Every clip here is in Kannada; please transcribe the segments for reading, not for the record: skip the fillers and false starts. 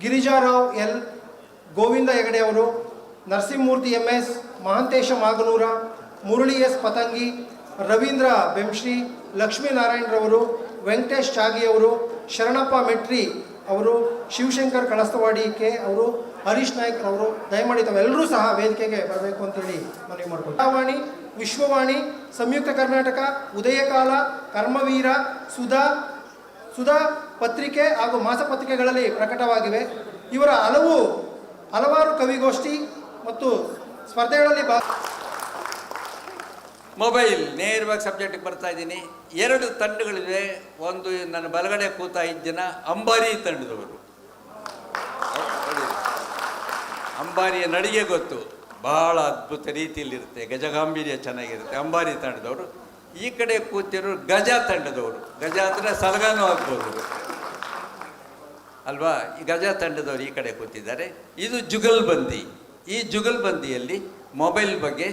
ಗಿರಿಜಾರಾವ್ ಎಲ್, ಗೋವಿಂದ ಹೆಗಡೆ ಅವರು, ನರಸಿಂಹಮೂರ್ತಿ MS, ಮಹಾಂತೇಶ ಮಾಗನೂರ, ಮುರಳಿ S ಪತಂಗಿ, ರವೀಂದ್ರ ಬೆಂಶ್ರೀ, ಲಕ್ಷ್ಮೀನಾರಾಯಣರವರು, ವೆಂಕಟೇಶ್ ಚಾಗಿ ಅವರು, ಶರಣಪ್ಪ ಮೆಟ್ರಿ ಅವರು, ಶಿವಶಂಕರ್ ಕಳಸ್ತವಾಡಿ ಕೆ ಅವರು, ಹರೀಶ್ ನಾಯ್ಕ್ ಅವರು ದಯಮಾಡಿ ತಾವೆಲ್ಲರೂ ಸಹ ವೇದಿಕೆಗೆ ಬರಬೇಕು ಅಂತೇಳಿ ಮನವಿ ಮಾಡ್ಕೊಂಡು, ವಾಣಿ, ವಿಶ್ವವಾಣಿ, ಸಂಯುಕ್ತ ಕರ್ನಾಟಕ, ಉದಯಕಾಲ, ಕರ್ಮವೀರ, ಸುಧಾ ಪತ್ರಿಕೆ ಹಾಗೂ ಮಾಸಪತ್ರಿಕೆಗಳಲ್ಲಿ ಪ್ರಕಟವಾಗಿವೆ. ಇವರ ಹಲವಾರು ಕವಿಗೋಷ್ಠಿ ಮತ್ತು ಸ್ಪರ್ಧೆಗಳಲ್ಲಿ ಮೊಬೈಲ್ ನೇರವಾಗಿ ಸಬ್ಜೆಕ್ಟಿಗೆ ಬರ್ತಾ ಇದ್ದೀನಿ. 2 ತಂಡಗಳಿವೆ. ಒಂದು ನನ್ನ ಬಲಗಡೆ ಕೂತ 5 ಜನ ಅಂಬಾರಿ ತಂಡದವರು. ಅಂಬಾರಿಯ ನಡಿಗೆ ಗೊತ್ತು, ಬಹಳ ಅದ್ಭುತ ರೀತಿಯಲ್ಲಿರುತ್ತೆ, ಗಜಗಾಂಭೀರ್ಯ ಚೆನ್ನಾಗಿರುತ್ತೆ. ಅಂಬಾರಿ ತಂಡದವರು. ಈ ಕಡೆ ಕೂತಿರೋರು ಗಜ ತಂಡದವರು. ಗಜ ಅಂದರೆ ಸಲಗಾನೂ ಆಗ್ಬೋದು ಅಲ್ವಾ. ಈ ಗಜ ತಂಡದವರು ಈ ಕಡೆ ಕೂತಿದ್ದಾರೆ. ಇದು ಜುಗಲ್ಬಂದಿ. ಈ ಜುಗಲ್ಬಂದಿಯಲ್ಲಿ ಮೊಬೈಲ್ ಬಗ್ಗೆ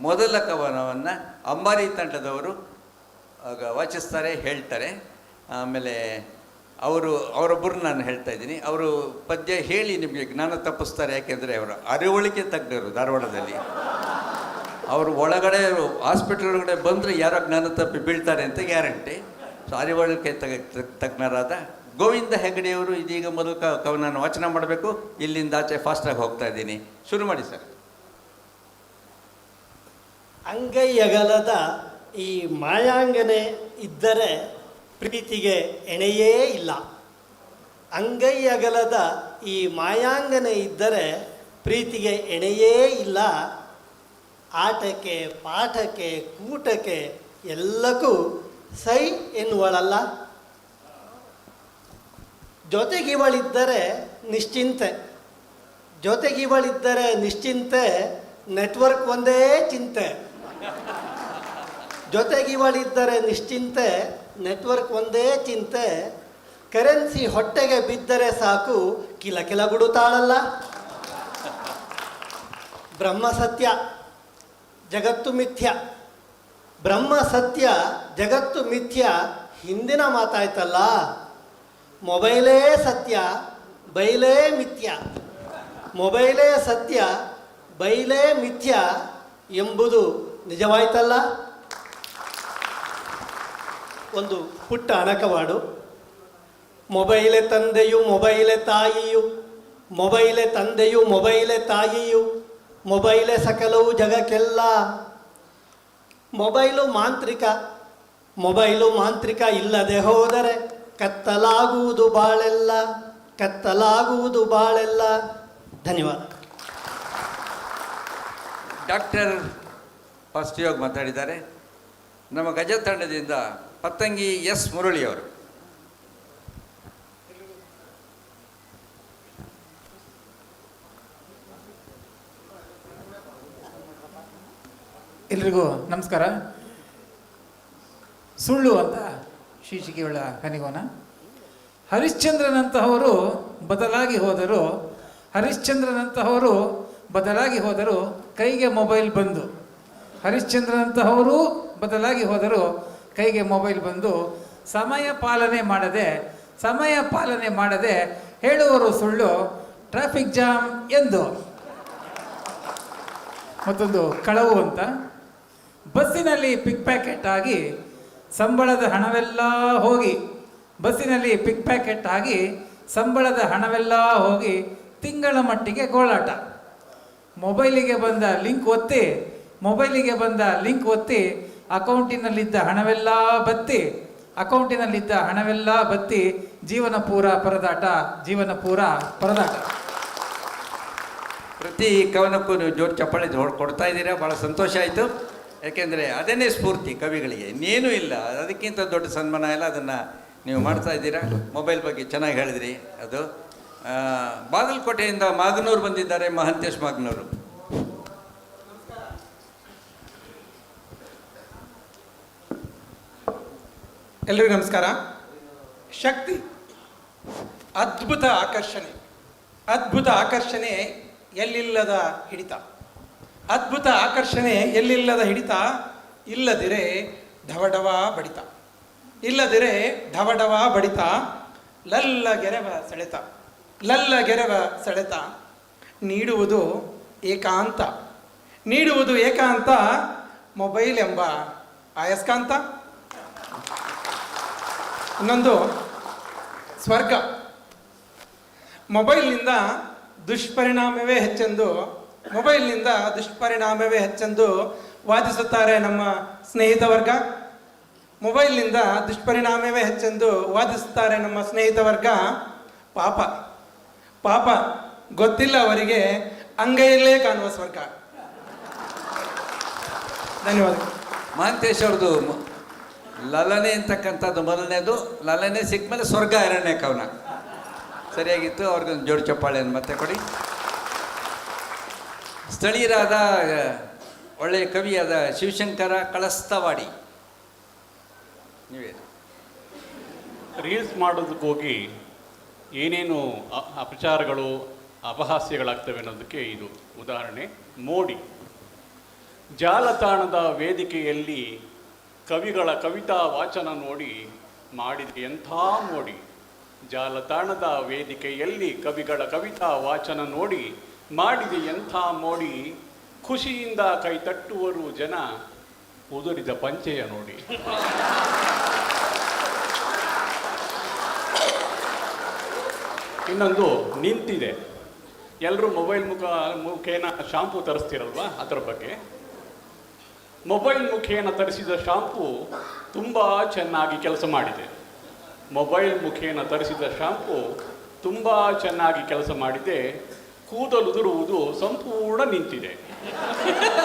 ಮೊದಲ ಕವನವನ್ನು ಅಂಬಾರಿ ತಂಡದವರು ವಾಚಿಸ್ತಾರೆ, ಹೇಳ್ತಾರೆ. ಆಮೇಲೆ ಅವರೊಬ್ಬರು ನಾನು ಹೇಳ್ತಾ ಇದ್ದೀನಿ. ಅವರು ಪದ್ಯ ಹೇಳಿ ನಿಮಗೆ ಜ್ಞಾನ ತಪ್ಪಿಸ್ತಾರೆ. ಯಾಕೆಂದರೆ ಅವರು ಅರಿವಳಿಕೆ ತಜ್ಞರು ಧಾರವಾಡದಲ್ಲಿ. ಅವರು ಒಳಗಡೆ ಹಾಸ್ಪಿಟಲ್ ಒಳಗಡೆ ಬಂದರೆ ಯಾರೋ ಜ್ಞಾನ ತಪ್ಪಿ ಬೀಳ್ತಾರೆ ಅಂತ ಗ್ಯಾರಂಟಿ. ಸೊ ಅರಿವಳಿಕೆ ತಜ್ಞರಾದ ಗೋವಿಂದ ಹೆಗಡೆಯವರು ಇದೀಗ ಮೊದಲು ಕವನವನ್ನು ವಾಚನ ಮಾಡಬೇಕು. ಇಲ್ಲಿಂದ ಆಚೆ ಫಾಸ್ಟಾಗಿ ಹೋಗ್ತಾ ಇದ್ದೀನಿ. ಶುರು ಮಾಡಿ ಸರ್. ಅಂಗೈ ಅಗಲದ ಈ ಮಾಯಾಂಗನೆ ಇದ್ದರೆ ಪ್ರೀತಿಗೆ ಎಣೆಯೇ ಇಲ್ಲ. ಅಂಗೈ ಅಗಲದ ಈ ಮಾಯಾಂಗನೆ ಇದ್ದರೆ ಪ್ರೀತಿಗೆ ಎಣೆಯೇ ಇಲ್ಲ. ಆಟಕ್ಕೆ ಪಾಠಕ್ಕೆ ಕೂಟಕ್ಕೆ ಎಲ್ಲಕ್ಕೂ ಸೈ ಎನ್ನುವಳಲ್ಲ. ಜೊತೆಗಿವಳಿದ್ದರೆ ನಿಶ್ಚಿಂತೆ, ನೆಟ್ವರ್ಕ್ ಒಂದೇ ಚಿಂತೆ. ಜೊತೆಗಿವಳಿದ್ದರೆ ನಿಶ್ಚಿಂತೆ, ನೆಟ್ವರ್ಕ್ ಒಂದೇ ಚಿಂತೆ. ಕರೆನ್ಸಿ ಹೊಟ್ಟೆಗೆ ಬಿದ್ದರೆ ಸಾಕು, ಕಿಲ ಗುಡುತ್ತಾಳಲ್ಲ. ಬ್ರಹ್ಮ ಸತ್ಯ ಜಗತ್ತು ಮಿಥ್ಯ, ಬ್ರಹ್ಮ ಸತ್ಯ ಜಗತ್ತು ಮಿಥ್ಯ ಹಿಂದಿನ ಮಾತಾಯ್ತಲ್ಲ. ಮೊಬೈಲೇ ಸತ್ಯ ಬೈಲೇ ಮಿಥ್ಯ, ಮೊಬೈಲೇ ಸತ್ಯ ಬೈಲೇ ಮಿಥ್ಯ ಎಂಬುದು ನಿಜವಾಯ್ತಲ್ಲ. ಒಂದು ಪುಟ್ಟ ಅಣಕವಾಡು. ಮೊಬೈಲೆ ತಂದೆಯು ಮೊಬೈಲೆ ತಾಯಿಯು, ಮೊಬೈಲೆ ತಂದೆಯು ಮೊಬೈಲೆ ತಾಯಿಯು, ಮೊಬೈಲೆ ಸಕಲವು ಜಗಕ್ಕೆಲ್ಲ. ಮೊಬೈಲು ಮಾಂತ್ರಿಕ ಇಲ್ಲದೆ ಹೋದರೆ ಕತ್ತಲಾಗುವುದು ಬಾಳೆಲ್ಲ. ಧನ್ಯವಾದ. ಡಾಕ್ಟರ್ ಪಾಸಿಟಿವ್ ಮಾತಾಡಿದ್ದಾರೆ. ನಮ್ಮ ಗಜ ತಂಡದಿಂದ ಪತಂಗಿ S ಮುರಳಿಯವರು. ಎಲ್ರಿಗೂ ನಮಸ್ಕಾರ. ಸುಳ್ಳು ಅಂತ ಶೀರ್ಷಿಕೆಯುಳ್ಳ ಕನಿಗೋನ. ಹರಿಶ್ಚಂದ್ರನಂತಹವರು ಬದಲಾಗಿ ಹೋದರು, ಕೈಗೆ ಮೊಬೈಲ್ ಬಂದು. ಹರಿಶ್ಚಂದ್ರನಂತಹವರು ಬದಲಾಗಿ ಹೋದರು, ಕೈಗೆ ಮೊಬೈಲ್ ಬಂದು. ಸಮಯ ಪಾಲನೆ ಮಾಡದೆ ಹೇಳುವರು ಸುಳ್ಳು, ಟ್ರಾಫಿಕ್ ಜಾಮ್ ಎಂದು. ಮತ್ತೊಂದು ಕಳವು ಅಂತ. ಬಸ್ಸಿನಲ್ಲಿ ಪಿಕ್ ಪ್ಯಾಕೆಟ್ ಆಗಿ ಸಂಬಳದ ಹಣವೆಲ್ಲ ಹೋಗಿ ತಿಂಗಳ ಮಟ್ಟಿಗೆ ಗೋಳಾಟ. ಮೊಬೈಲಿಗೆ ಬಂದ ಲಿಂಕ್ ಒತ್ತಿ ಅಕೌಂಟಿನಲ್ಲಿದ್ದ ಹಣವೆಲ್ಲ ಬತ್ತಿ ಜೀವನ ಪೂರ ಪರದಾಟ. ಪ್ರತಿ ಕವನಕ್ಕೂ ನೀವು ಜೋರು ಚಪ್ಪಾಳೆ ಕೊಡ್ತಾ ಇದ್ದೀರಾ. ಭಾಳ ಸಂತೋಷ ಆಯಿತು. ಯಾಕೆಂದರೆ ಅದನ್ನೇ ಸ್ಫೂರ್ತಿ ಕವಿಗಳಿಗೆ, ಇನ್ನೇನೂ ಇಲ್ಲ. ಅದಕ್ಕಿಂತ ದೊಡ್ಡ ಸನ್ಮಾನ ಇಲ್ಲ. ಅದನ್ನು ನೀವು ಮಾಡ್ತಾ ಇದ್ದೀರಾ. ಮೊಬೈಲ್ ಬಗ್ಗೆ ಚೆನ್ನಾಗಿ ಹೇಳಿದ್ರಿ. ಅದು ಬಾಗಲಕೋಟೆಯಿಂದ ಮಾಗನೂರು ಬಂದಿದ್ದಾರೆ, ಮಹಾಂತೇಶ್ ಮಾಗನೂರು. ಎಲ್ರಿಗೂ ನಮಸ್ಕಾರ. ಶಕ್ತಿ ಅದ್ಭುತ ಆಕರ್ಷಣೆ ಎಲ್ಲಿಲ್ಲದ ಹಿಡಿತ. ಇಲ್ಲದಿರೆ ಢವಢವ ಬಡಿತ, ಲಲ್ಲ ಗೆರೆವ ಲಲ್ಲಗೆರೆವ ಸೆಳೆತ, ನೀಡುವುದು ಏಕಾಂತ. ನೀಡುವುದು ಏಕಾಂತ, ಮೊಬೈಲ್ ಎಂಬ ಅಯಸ್ಕಾಂತ. ಇನ್ನೊಂದು ಸ್ವರ್ಗ. ಮೊಬೈಲ್ನಿಂದ ದುಷ್ಪರಿಣಾಮವೇ ಹೆಚ್ಚೆಂದು ವಾದಿಸುತ್ತಾರೆ ನಮ್ಮ ಸ್ನೇಹಿತ ವರ್ಗ. ಮೊಬೈಲ್ನಿಂದ ದುಷ್ಪರಿಣಾಮವೇ ಹೆಚ್ಚೆಂದು ವಾದಿಸುತ್ತಾರೆ ನಮ್ಮ ಸ್ನೇಹಿತ ವರ್ಗ. ಪಾಪ ಗೊತ್ತಿಲ್ಲ ಅವರಿಗೆ ಅಂಗೈಯಲ್ಲೇ ಕಾಣುವ ಸ್ವರ್ಗ. ಧನ್ಯವಾದಗಳು. ಮಹಾಂತೇಶ್ ಅವ್ರದ್ದು ಲಲನೆ ಅಂತಕ್ಕಂಥದ್ದು ಮೊದಲನೇದು. ಲಲನೆ ಸಿಕ್ಕ ಮೇಲೆ ಸ್ವರ್ಗ ಎರಡನೇ ಕವನ ಸರಿಯಾಗಿತ್ತು. ಅವ್ರಿಗೊಂದು ಜೋಡು ಚಪ್ಪಾಳೆಯನ್ನು ಮತ್ತೆ ಕೊಡಿ. ಸ್ಥಳೀಯರಾದ ಒಳ್ಳೆಯ ಕವಿಯಾದ ಶಿವಶಂಕರ ಕಳಸ್ತವಾಡಿ, ನೀವೇ. ರೀಲ್ಸ್ ಮಾಡೋದಕ್ಕೆ ಹೋಗಿ ಏನೇನು ಅಪಚಾರಗಳು ಅಪಹಾಸ್ಯಗಳಾಗ್ತವೆ ಅನ್ನೋದಕ್ಕೆ ಇದು ಉದಾಹರಣೆ. ಮೋಡಿ. ಜಾಲತಾಣದ ವೇದಿಕೆಯಲ್ಲಿ ಕವಿಗಳ ಕವಿತಾ ವಾಚನ ನೋಡಿ ಮಾಡಿದ ಎಂಥ ಮೋಡಿ. ಜಾಲತಾಣದ ವೇದಿಕೆಯಲ್ಲಿ ಕವಿಗಳ ಕವಿತಾ ವಾಚನ ನೋಡಿ ಮಾಡಿದ ಎಂಥ ಮೋಡಿ. ಖುಷಿಯಿಂದ ಕೈ ತಟ್ಟುವರು ಜನ, ಉದುರಿದ ಪಂಚೆಯ ನೋಡಿ. ಇನ್ನೊಂದು ನಿಂತಿದೆ. ಎಲ್ಲರೂ ಮೊಬೈಲ್ ಮುಖೇನ ಶಾಂಪೂ ತರಿಸ್ತಿರಲ್ವ, ಅದರ ಬಗ್ಗೆ. ಮೊಬೈಲ್ ಮುಖೇನ ತರಿಸಿದ ಶಾಂಪೂ ತುಂಬ ಚೆನ್ನಾಗಿ ಕೆಲಸ ಮಾಡಿದೆ. ಮೊಬೈಲ್ ಮುಖೇನ ತರಿಸಿದ ಶಾಂಪೂ ತುಂಬ ಚೆನ್ನಾಗಿ ಕೆಲಸ ಮಾಡಿದೆ. ಕೂದಲುದುರುವುದು ಸಂಪೂರ್ಣ ನಿಂತಿದೆ.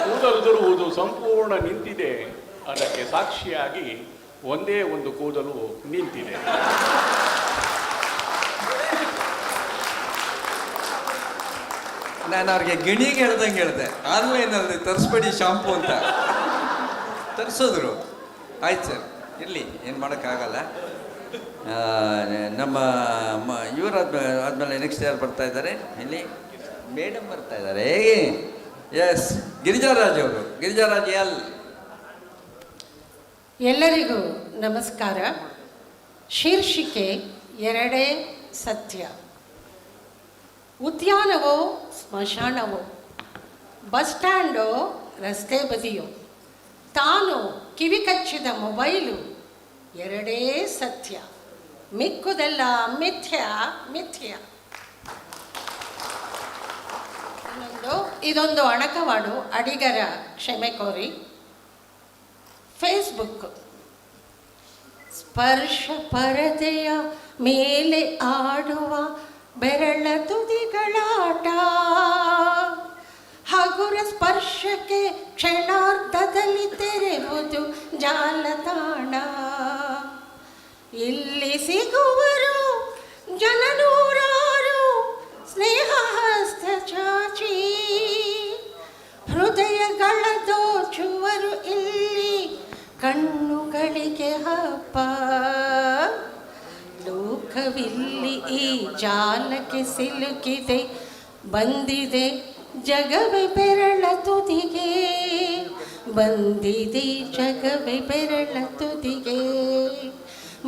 ಕೂದಲುದುರುವುದು ಸಂಪೂರ್ಣ ನಿಂತಿದೆ. ಅದಕ್ಕೆ ಸಾಕ್ಷಿಯಾಗಿ ಒಂದೇ ಒಂದು ಕೂದಲು ನಿಂತಿದೆ. ನಾನು ಅವ್ರಿಗೆ ಗಿಣಿಗೆ ಹೇಳ್ದಂಗೆ ಹೇಳಿದೆ, ಆನ್ಲೈನಲ್ಲಿ ತರಿಸ್ಬೇಡಿ ಶಾಂಪು ಅಂತ. ತರಿಸಿದ್ರು. ಆಯ್ತು ಸರ್, ಇರಲಿ, ಏನು ಮಾಡೋಕ್ಕಾಗಲ್ಲ. ನಮ್ಮ ಆದಮೇಲೆ ನೆಕ್ಸ್ಟ್ ಯಾರು ಬರ್ತಾ ಇದ್ದಾರೆ? ಇಲ್ಲಿ ಮೇಡಮ್ ಬರ್ತಾ ಇದ್ದಾರೆ. ಎಸ್, ಗಿರಿಜಾರಾಜ್ ಅವರು. ಗಿರಿಜಾರಾಜ್ ಎಲ್. ಎಲ್ಲರಿಗೂ ನಮಸ್ಕಾರ. ಶೀರ್ಷಿಕೆ ಎರಡೇ ಸತ್ಯ. ಉದ್ಯಾನವೋ ಸ್ಮಶಾನವೋ, ಬಸ್ ಸ್ಟ್ಯಾಂಡೋ ರಸ್ತೆ ಬದಿಯೋ, ತಾನು ಕಿವಿ ಕಚ್ಚಿದ ಮೊಬೈಲು ಎರಡೇ ಸತ್ಯ, ಮಿಕ್ಕುದೆಲ್ಲ ಮಿಥ್ಯ. ಇದೊಂದು ಅಣಕವಾಡು, ಅಡಿಗರ ಕ್ಷಮೆ ಕೋರಿ. ಫೇಸ್ಬುಕ್. ಸ್ಪರ್ಶ ಪರದೆಯ ಮೇಲೆ ಆಡುವ ಬೆರಳ ತುದಿಗಳಾಟ, ಹಗುರ ಸ್ಪರ್ಶಕ್ಕೆ ಕ್ಷಣಾರ್ಧದಲ್ಲಿ ತೆರೆವುದು ಜಾಲತಾಣ. ಇಲ್ಲಿ ಸಿಗುವರು ಜನನೂರಾರು ಸ್ನೇಹ ಹಸ್ತ ಚಾಚಿ, ಹೃದಯಗಳ ದೋಚುವರು ಇಲ್ಲಿ ಕಣ್ಣುಗಳಿಗೆ ಹಬ್ಬ. ಲೋಕವಿಲ್ಲಿ ಈ ಜಾಲಕ್ಕೆ ಸಿಲುಕಿದೆ, ಬಂದಿದೆ ಜಗವೇ ಬೆರಳ ತುದಿಗೆ, ಬಂದಿದೆ ಜಗವೇ ಬೆರಳ ತುದಿಗೆ,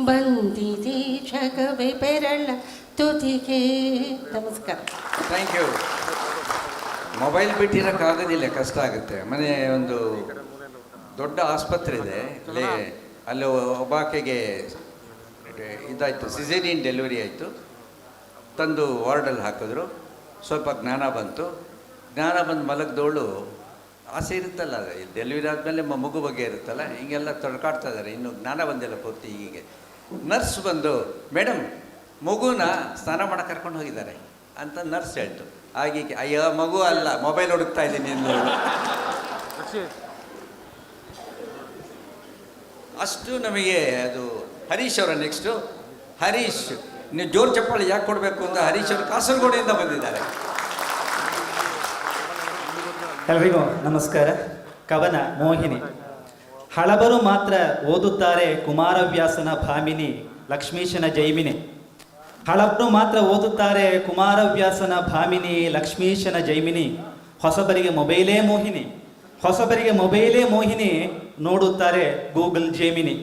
ಬಂದಿದೆ ಜಗವೇ ಬೆರಳ ತುದಿಗೆ. ನಮಸ್ಕಾರ. Thank you. ಮೊಬೈಲ್ ಬಿಟ್ಟಿರೋಕ್ಕಾಗೋದಿಲ್ಲ, ಕಷ್ಟ ಆಗುತ್ತೆ. ಮನೆ ಒಂದು ದೊಡ್ಡ ಆಸ್ಪತ್ರೆ ಇದೆ, ಅಲ್ಲಿ ಒಬ್ಬಾಕೆಗೆ ಇದಾಯಿತು, ಸಿಸೇರಿಯನ್ ಡೆಲಿವರಿ ಆಯಿತು. ತಂದು ವಾರ್ಡಲ್ಲಿ ಹಾಕಿದ್ರು. ಸ್ವಲ್ಪ ಜ್ಞಾನ ಬಂತು ಮಲಗಿದವಳು, ಆಸೆ ಇರುತ್ತಲ್ಲ, ಡೆಲಿವರಿ ಆದಮೇಲೆ ಮಗು ಬಗ್ಗೆ ಇರುತ್ತಲ್ಲ, ಹಿಂಗೆಲ್ಲ ತೊಡ್ಕಾಡ್ತಾ ಇದ್ದಾರೆ. ಇನ್ನು ಜ್ಞಾನ ಬಂದಿಲ್ಲ ಪೂರ್ತಿ. ಹೀಗೆ ನರ್ಸ್ ಬಂದು, ಮೇಡಮ್ ಮಗುನ ಸ್ನಾನ ಮಾಡಕ್ಕೆ ಕರ್ಕೊಂಡು ಹೋಗಿದ್ದಾರೆ ಅಂತ ನರ್ಸ್ ಹೇಳ್ತು. ಹಾಗೆ ಅಯ್ಯೋ ಮಗು ಅಲ್ಲ, ಮೊಬೈಲ್ ಹುಡುಕ್ತಾ ಇದ್ದೀನಿ ಎಂದು. ಅಷ್ಟು ನಮಗೆ ಅದು. ಹರೀಶ್ ಅವರ ನೆಕ್ಸ್ಟು. ಹರೀಶ್, ನೀವು ಜೋರು ಚಪ್ಪಾಳೆ ಯಾಕೆ ಕೊಡಬೇಕು ಅಂತ ಹರೀಶ್ ಅವರು ಕಾಸರಗೋಡಿಂದ ಬಂದಿದ್ದಾರೆ. ಎಲ್ರಿಗೂ ನಮಸ್ಕಾರ. ಕವನ ಮೋಹಿನಿ. ಹಳಬರು ಮಾತ್ರ ಓದುತ್ತಾರೆ ಕುಮಾರವ್ಯಾಸನ ಭಾಮಿನಿ ಲಕ್ಷ್ಮೀಶನ ಜೈಮಿನಿ. ಹಳಬರು ಮಾತ್ರ ಓದುತ್ತಾರೆ ಕುಮಾರವ್ಯಾಸನ ಭಾಮಿನಿ ಲಕ್ಷ್ಮೀಶನ ಜೈಮಿನಿ. ಹೊಸಬರಿಗೆ ಮೊಬೈಲೇ ಮೋಹಿನಿ, ಹೊಸಬರಿಗೆ ಮೊಬೈಲೇ ಮೋಹಿನಿ, ನೋಡುತ್ತಾರೆ ಗೂಗಲ್ ಜೇಮಿನಿ.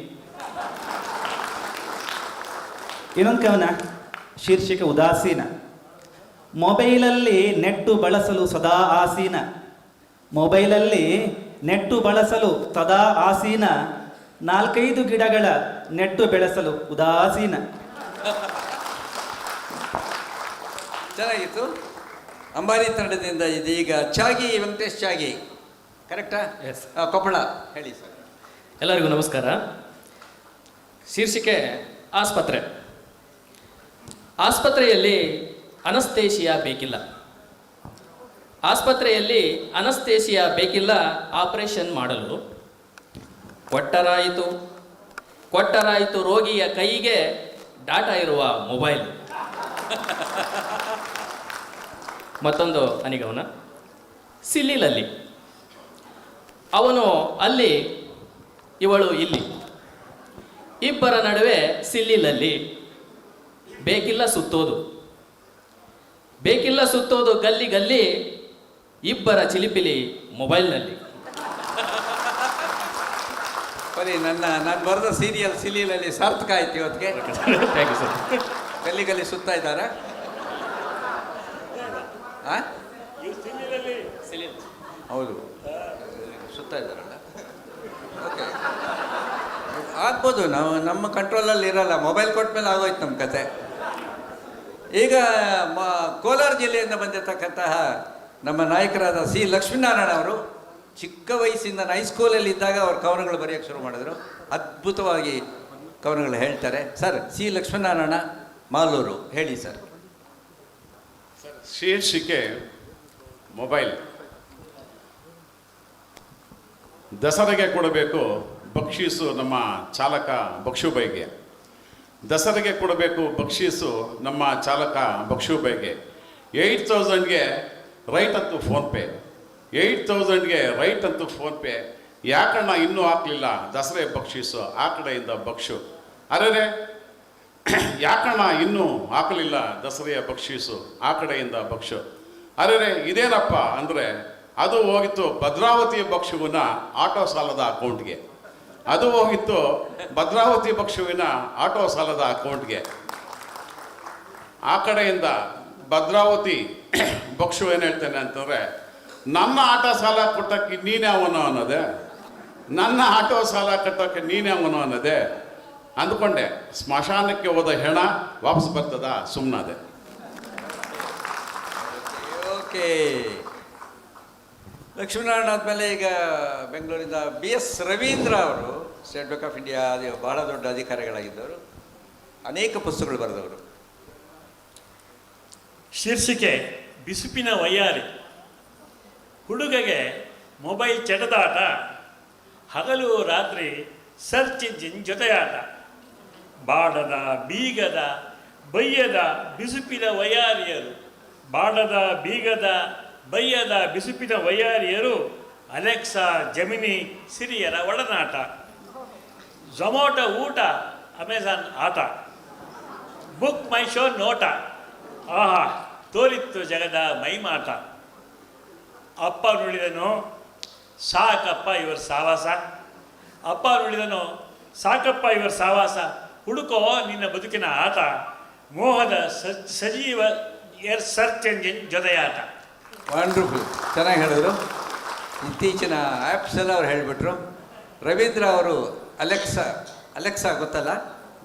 ಇನ್ನೊಂದು ಕವನ, ಶೀರ್ಷಿಕೆ ಉದಾಸೀನ. ಮೊಬೈಲಲ್ಲಿ ನೆಟ್ಟು ಬಳಸಲು ಸದಾ ಆಸೀನ. ಮೊಬೈಲಲ್ಲಿ ನೆಟ್ಟು ಬಳಸಲು ಸದಾ ಆಸೀನ, 4-5 ಗಿಡಗಳ ನೆಟ್ಟು ಬೆಳೆಸಲು ಉದಾಸೀನ. ಚೆನ್ನಾಗಿತ್ತು. ಅಂಬಾರಿ ತಂಡದಿಂದ ಇದೀಗ ಚಾಗಿ ವೆಂಕಟೇಶ್ ಚಾಗಿ, ಕರೆಕ್ಟಾ? ಎಸ್. ಕೊಪ್ಪಳ ಹೇಳಿ ಸರ್. ಎಲ್ಲರಿಗೂ ನಮಸ್ಕಾರ. ಶೀರ್ಷಿಕೆ ಆಸ್ಪತ್ರೆ. ಆಸ್ಪತ್ರೆಯಲ್ಲಿ ಅನಸ್ತೇಶಿಯಾ ಬೇಕಿಲ್ಲ. ಆಸ್ಪತ್ರೆಯಲ್ಲಿ ಅನಸ್ತೇಶಿಯಾ ಬೇಕಿಲ್ಲ ಆಪರೇಷನ್ ಮಾಡಲು. ಕೊಟ್ಟರಾಯಿತು ರೋಗಿಯ ಕೈಗೆ ಡಾಟಾ ಇರುವ ಮೊಬೈಲ್. ಮತ್ತೊಂದು ಅನಿಗವನ. ಸಿಲ್ಲಿಲಲ್ಲಿ ಅವನು ಅಲ್ಲಿ, ಇವಳು ಇಲ್ಲಿ, ಇಬ್ಬರ ನಡುವೆ ಸಿಲ್ಲಿಲಲ್ಲಿ. ಬೇಕಿಲ್ಲ ಸುತ್ತೋದು ಗಲ್ಲಿ ಗಲ್ಲಿ, ಇಬ್ಬರ ಚಿಲಿಪಿಲಿ ಮೊಬೈಲ್ನಲ್ಲಿ. ಬರೀ ನಾನು ಬರೆದ ಸೀರಿಯಲ್ ಸಿಲಿಲಲ್ಲಿ ಸಾರ್ಥಕ ಆಯ್ತು ಇವತ್ತಿಗೆ. Thank you sir. ಗಲ್ಲಿ ಗಲ್ಲಿ ಸುತ್ತಾ ಇದ್ದಾರಾ? ಹೌದು, ಸುತ್ತಾ ಇದ್ದಾರಲ್ಲ. ಓಕೆ, ಆಗ್ಬೋದು. ನಮ್ಮ ಕಂಟ್ರೋಲಲ್ಲಿ ಇರಲ್ಲ. ಮೊಬೈಲ್ ಕೊಟ್ಟ ಮೇಲೆ ಆಗೋಯ್ತು ನಮ್ಮ ಕತೆ. ಈಗ ಕೋಲಾರ ಜಿಲ್ಲೆಯಿಂದ ಬಂದಿರತಕ್ಕಂತಹ ನಮ್ಮ ನಾಯಕರಾದ ಸಿ ಲಕ್ಷ್ಮೀನಾರಾಯಣ ಅವರು ಚಿಕ್ಕ ವಯಸ್ಸಿಂದ ಹೈಸ್ಕೂಲಲ್ಲಿ ಇದ್ದಾಗ ಅವ್ರ ಕವನಗಳು ಬರೆಯೋಕ್ಕೆ ಶುರು ಮಾಡಿದ್ರು. ಅದ್ಭುತವಾಗಿ ಕವನಗಳು ಹೇಳ್ತಾರೆ. ಸರ್, ಸಿ ಲಕ್ಷ್ಮೀನಾರಾಯಣ, ಮಾಲೂರು, ಹೇಳಿ ಸರ್. ಶೀರ್ಷಿಕೆ ಮೊಬೈಲ್. ದಸರೆಗೆ ಕೊಡಬೇಕು ಬಕ್ಷೀಸು ನಮ್ಮ ಚಾಲಕ ಬಕ್ಷುಬೈಗೆ. ದಸರೆಗೆ ಕೊಡಬೇಕು ಬಕ್ಷೀಸು ನಮ್ಮ ಚಾಲಕ ಬಕ್ಷುಬೈಗೆ. 8,000ಗೆ ರೈಟ್ ಅಂತೂ ಫೋನ್ಪೇ. 8,000ಗೆ ರೈಟ್ ಅಂತೂ ಫೋನ್ಪೇ. ಯಾಕಣ್ಣ ಇನ್ನೂ ಹಾಕಲಿಲ್ಲ ದಸರೆ ಬಕ್ಷೀಸು ಆ ಕಡೆಯಿಂದ ಬಕ್ಷು. ಅರೆ, ಯಾಕಣ್ಣ ಇನ್ನೂ ಹಾಕಲಿಲ್ಲ ದಸರೆಯ ಬಕ್ಷೀಸು ಆ ಕಡೆಯಿಂದ ಬಕ್ಷು. ಅರೆ, ಇದೇನಪ್ಪ ಅಂದರೆ ಅದು ಹೋಗಿತ್ತು ಭದ್ರಾವತಿ ಬಕ್ಷುವಿನ ಆಟೋ ಸಾಲದ ಅಕೌಂಟ್ಗೆ. ಅದು ಹೋಗಿತ್ತು ಭದ್ರಾವತಿ ಬಕ್ಷುವಿನ ಆಟೋ ಸಾಲದ ಅಕೌಂಟ್ಗೆ. ಆ ಕಡೆಯಿಂದ ಭದ್ರಾವತಿ ಬಕ್ಷು ಏನು ಹೇಳ್ತೇನೆ ಅಂತಂದರೆ, ನನ್ನ ಆಟೋ ಸಾಲ ಕೊಟ್ಟಕ್ಕೆ ನೀನ್ಯಾವನು ಅನ್ನೋದೆ, ನನ್ನ ಆಟೋ ಸಾಲ ಕಟ್ಟೋಕ್ಕೆ ನೀನ್ಯಾವನು ಅನ್ನೋದೆ ಅಂದ್ಕೊಂಡೆ. ಸ್ಮಶಾನಕ್ಕೆ ಹೋದ ಹೆಣ ವಾಪಸ್ ಬರ್ತದ, ಸುಮ್ಮನಾದೆ. ಓಕೆ, ಲಕ್ಷ್ಮೀನಾರಾಯಣ ಆದಮೇಲೆ ಈಗ ಬೆಂಗಳೂರಿಂದ BS ರವೀಂದ್ರ ಅವರು, ಸ್ಟೇಟ್ ಬ್ಯಾಂಕ್ ಆಫ್ ಇಂಡಿಯಾ ಬಹಳ ದೊಡ್ಡ ಅಧಿಕಾರಿಗಳಾಗಿದ್ದವರು, ಅನೇಕ ಪುಸ್ತಕಗಳು ಬರೆದವರು. ಶೀರ್ಷಿಕೆ ಬಿಸುಪಿನ ವಯ್ಯಾರಿ. ಹುಡುಗಗೆ ಮೊಬೈಲ್ ಚಟದಾಟ, ಹಗಲು ರಾತ್ರಿ ಸರ್ಚ್ ಇಂಜಿನ್ ಜೊತೆಯಾಟ. ಬಾಡದ ಬೀಗದ ಬಯ್ಯದ ಬಿಸುಪಿನ ವಯ್ಯಾರಿಯರು, ಬಾಡದ ಬೀಗದ ಬಯ್ಯದ ಬಿಸುಪಿನ ವಯ್ಯಾರಿಯರು. ಅಲೆಕ್ಸಾ, ಜಮಿನಿ, ಸಿರಿಯರ ಒಡನಾಟ. ಝೊಮ್ಯಾಟೊ ಊಟ, ಅಮೆಜಾನ್ ಆಟ. ಬುಕ್ ಮೈ ಶೋ ನೋಟ, ಆಹಾ ತೋರಿತ್ತು ಜಗದ ಮೈಮಾಟ. ಅಪ್ಪ ನುಡಿದನು ಸಾಕಪ್ಪ ಇವರ ಸಾವಾಸ. ಅಪ್ಪ ನುಡಿದನು ಸಾಕಪ್ಪ ಇವರ ಸಾವಾಸ. ಹುಡುಕೋ ನಿನ್ನ ಬದುಕಿನ ಆಟ, ಮೋಹದ ಸಜೀವ ಸರ್ಚ್ ಎಂಜಿನ್ ಜೊತೆಯಾಟ. ವಂಡರ್ಫುಲ್, ಚೆನ್ನಾಗಿ ಹೇಳಿದ್ರು. ಇತ್ತೀಚಿನ ಆ್ಯಪ್ಸ್ ಎಲ್ಲ ಅವ್ರು ಹೇಳಿಬಿಟ್ರು. ರವೀಂದ್ರ ಅವರು ಅಲೆಕ್ಸಾ ಗೊತ್ತಲ್ಲ,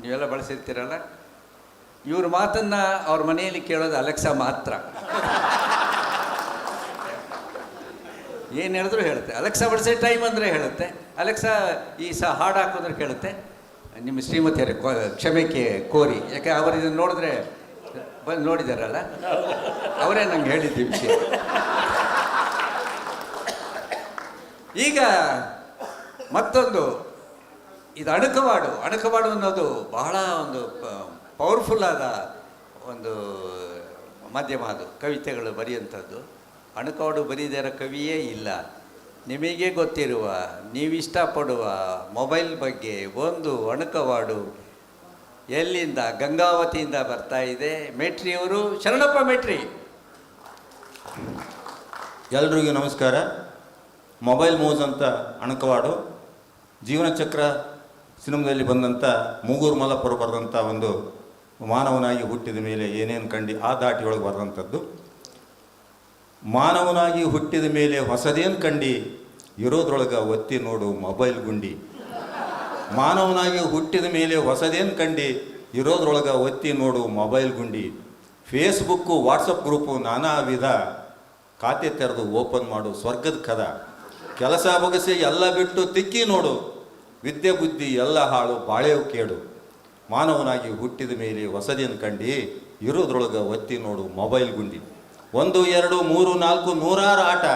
ನೀವೆಲ್ಲ ಬಳಸಿರ್ತೀರಲ್ಲ, ಇವ್ರ ಮಾತನ್ನು ಅವ್ರ ಮನೆಯಲ್ಲಿ ಕೇಳೋದು ಅಲೆಕ್ಸಾ ಮಾತ್ರ. ಏನು ಹೇಳಿದ್ರು ಹೇಳುತ್ತೆ. ಅಲೆಕ್ಸಾ ಬಳಸೋ ಟೈಮ್ ಅಂದರೆ ಹೇಳುತ್ತೆ. ಅಲೆಕ್ಸಾ ಈ ಹಾಡು ಹಾಕೋದ್ರೆ ಕೇಳುತ್ತೆ. ನಿಮ್ಮ ಶ್ರೀಮತಿಯರ ಕ್ಷಮೆಗೆ ಕೋರಿ, ಯಾಕೆ ಅವರು ಇದನ್ನು ನೋಡಿದ್ರೆ ಬಂದು ನೋಡಿದಾರಲ್ಲ, ಅವರೇ ನಂಗೆ ಹೇಳಿದ್ದ ವಿಷಯ. ಈಗ ಮತ್ತೊಂದು, ಇದು ಅಣಕವಾಡು ಅನ್ನೋದು ಬಹಳ ಒಂದು ಪವರ್ಫುಲ್ ಆದ ಒಂದು ಮಾಧ್ಯಮ. ಅದು ಕವಿತೆಗಳು ಬರೆಯುವಂಥದ್ದು. ಅಣಕವಾಡು ಬರೀದೇ ಇರೋ ಕವಿಯೇ ಇಲ್ಲ. ನಿಮಗೆ ಗೊತ್ತಿರುವ, ನೀವಿಷ್ಟಪಡುವ ಮೊಬೈಲ್ ಬಗ್ಗೆ ಒಂದು ಅಣಕವಾಡು ಎಲ್ಲಿಂದ? ಗಂಗಾವತಿಯಿಂದ ಬರ್ತಾ ಇದೆ. ಮೇಟ್ರಿಯವರು, ಶರಣಪ್ಪ ಮೇಟ್ರಿ. ಎಲ್ರಿಗೂ ನಮಸ್ಕಾರ. ಮೊಬೈಲ್ ಮೋಜ್ ಅಂತ ಅಣಕವಾಡು ಜೀವನ ಚಕ್ರ ಸಿನಿಮಾದಲ್ಲಿ ಬಂದಂಥ ಮೂಗೂರು ಮಲ್ಲಪ್ಪರು ಬರೆದಂಥ ಒಂದು ಮಾನವನಾಗಿ ಹುಟ್ಟಿದ ಮೇಲೆ ಏನೇನು ಕಂಡು ಆ ದಾಟಿಯೊಳಗೆ ಬರೆದಂಥದ್ದು. ಮಾನವನಾಗಿ ಹುಟ್ಟಿದ ಮೇಲೆ ಹೊಸದೇನು ಕಂಡು ಇರೋದ್ರೊಳಗೆ ಒತ್ತಿ ನೋಡು ಮೊಬೈಲ್ ಗುಂಡಿ. ಮಾನವನಾಗಿ ಹುಟ್ಟಿದ ಮೇಲೆ ಹೊಸದೇನು ಕಂಡು ಇರೋದ್ರೊಳಗೆ ಒತ್ತಿ ನೋಡು ಮೊಬೈಲ್ ಗುಂಡಿ. ಫೇಸ್ಬುಕ್ಕು ವಾಟ್ಸಪ್ ಗ್ರೂಪು ನಾನಾ ವಿಧ, ಖಾತೆ ತೆರೆದು ಓಪನ್ ಮಾಡು ಸ್ವರ್ಗದ ಕದ. ಕೆಲಸ ಬಗಸಿ ಎಲ್ಲ ಬಿಟ್ಟು ತಿಕ್ಕಿ ನೋಡು, ವಿದ್ಯೆ ಬುದ್ಧಿ ಎಲ್ಲ ಹಾಳು ಬಾಳೆವು ಕೇಡು. ಮಾನವನಾಗಿ ಹುಟ್ಟಿದ ಮೇಲೆ ಹೊಸದೇನು ಕಂಡು ಇರೋದ್ರೊಳಗೆ ಒತ್ತಿ ನೋಡು ಮೊಬೈಲ್ ಗುಂಡಿ. 1 2 3 4 ನೂರಾರು ಆಟ,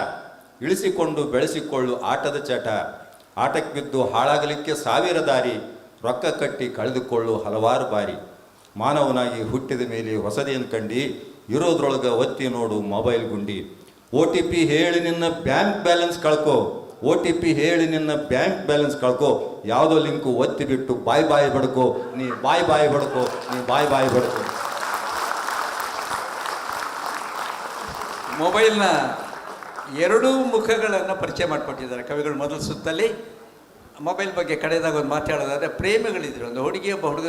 ಇಳಿಸಿಕೊಂಡು ಬೆಳೆಸಿಕೊಳ್ಳು ಆಟದ ಚಟ. ಆಟಕ್ಕೆ ಬಿದ್ದು ಹಾಳಾಗಲಿಕ್ಕೆ 1000 ದಾರಿ, ರೊಕ್ಕ ಕಟ್ಟಿ ಕಳೆದುಕೊಳ್ಳು ಹಲವಾರು ಬಾರಿ. ಮಾನವನಾಗಿ ಹುಟ್ಟಿದ ಮೇಲೆ ಹೊಸದೇನು ಕಂಡು ಇರೋದ್ರೊಳಗೆ ಒತ್ತಿ ನೋಡು ಮೊಬೈಲ್ ಗುಂಡಿ. OTP ಹೇಳಿ ನಿನ್ನ ಬ್ಯಾಂಕ್ ಬ್ಯಾಲೆನ್ಸ್ ಕಳ್ಕೊ, OTP ಹೇಳಿ ನಿನ್ನ ಬ್ಯಾಂಕ್ ಬ್ಯಾಲೆನ್ಸ್ ಕಳ್ಕೊ. ಯಾವುದೋ ಲಿಂಕು ಒತ್ತಿ ಬಿಟ್ಟು ಬಾಯ್ ಬಡ್ಕೋ, ನೀ ಬಾಯ್ ಬಡ್ಕೋ, ನೀ ಬಾಯ್ ಬಡ್ಕೋ. ಮೊಬೈಲ್ನ ಎರಡೂ ಮುಖಗಳನ್ನು ಪರಿಚಯ ಮಾಡಿಕೊಟ್ಟಿದ್ದಾರೆ ಕವಿಗಳು ಮೊದಲ ಸುತ್ತಲ್ಲಿ. ಮೊಬೈಲ್ ಬಗ್ಗೆ ಕಡೆದಾಗ ಒಂದು ಮಾತಾಡೋದಾದರೆ, ಪ್ರೇಮಿಗಳಿದ್ರು, ಒಂದು ಹುಡುಗಿ ಒಬ್ಬ ಹುಡುಗ